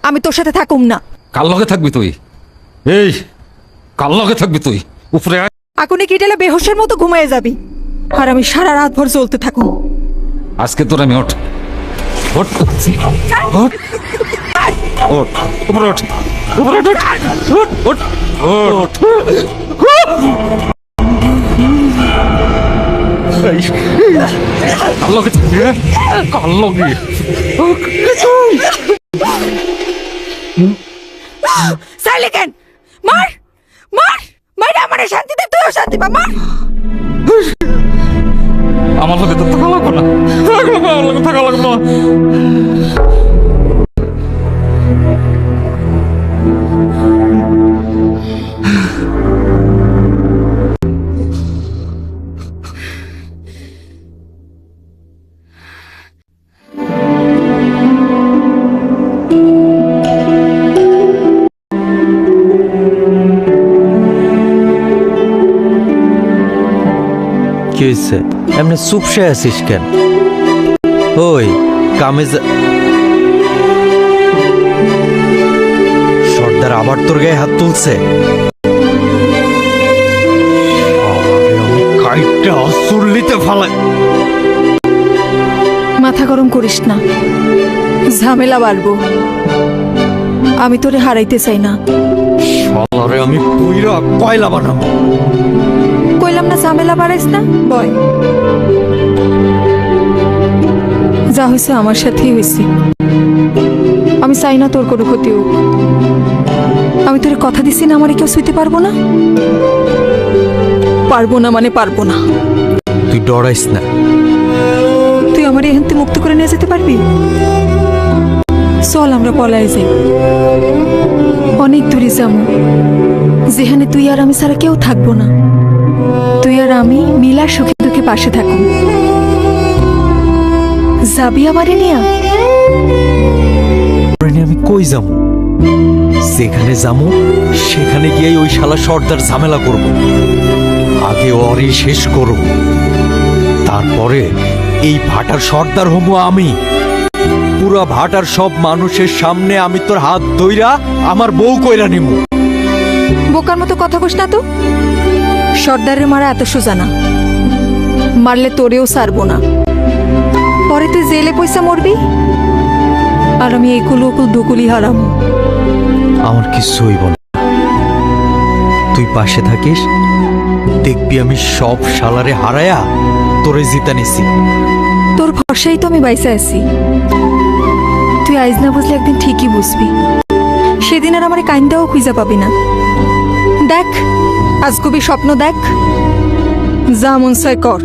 আমি তোর সাথে থাকুম না। কার লগে থাকবি তুই? এই কার লগে থাকবি তুই? উপরে আয়। আগুনে কেটেলে বেহোশের মতো ঘুমিয়ে যাবি, আর আমি সারা রাত ভর জ্বলতে থাকুম। আজকে তোর আমি ওঠ ওঠ ওঠ ওঠ উপরে ওঠ উপরে ওঠ ওঠ ওঠ কার লগে থাকবি? কার লগে? সাইলে কেন? মার মার মার, আমার শান্তি দে, তুইও শান্তি পা, মার। আমার লগে তো থাকা লাগবে না, আমার লগে থাকা লাগবে না। কি হয়েছে? এমনি চুপসে আছিস কেন? ওই কামে সর্দার আবার তোর গায়ে হাত তুলছে? মাথা গরম করিস না, ঝামেলা বাড়বো। আমি তোরে হারাইতে চাই না। শালারে আমি পুইরা কয়লা বানাবো। কইলাম না ঝামেলা বাড়াইস না, বয়। যা হয়েছে আমার সাথেই হয়েছে। আমি চাই না তোর কোনো ক্ষতি হোক। আমি তোর কথা দিছি না আমারে কেউ শুইতে পারবো না। পারবো না মানে পারবো না। তুই ডরাইস না। তুই আমার এখান থেকে মুক্ত করে নিয়ে যেতে পারবি? চল আমরা পলাই যাই, অনেক দূরে যাবো, যেখানে তুই আর আমি ছাড়া কেউ থাকবো না। তুই আর আমি মিলার সুখে দুঃখে পাশে থাকুন। যাবি আমারে নিয়া? আমি কই যাবো? যেখানে যাবো সেখানে গিয়ে ওই শালা সর্দার ঝামেলা করব। আগে ওরই শেষ করব, তারপরে এই ভাটার সর্দার হবো আমি। পুরা ভাটার সব মানুষের সামনে আমি তোর হাত ধইরা আমার বউ কইরা নিব। বোকার মতো কথা কস না তো। সর্দারের মারা এত সোজা না, মারলে তোরেও সারবো না। পরে তুই জেলে পয়সা মরবি, আর আমি এই কুলুকুল দুকুলি হারাম। আমার কিছু হইব না, তুই পাশে থাকিস, দেখবি আমি সব শালারে হারায়া তোরে জিতা নিছি। তোর ভরসাই তো আমি বাইসে আছি। তুই আইজ না বুঝলে একদিন ঠিকই বুঝবি। সেদিন আর আমার কাইন্দাও খুঁজা পাবি না। দেখ আজ কবি স্বপ্ন দেখ, যা মন চায় কর।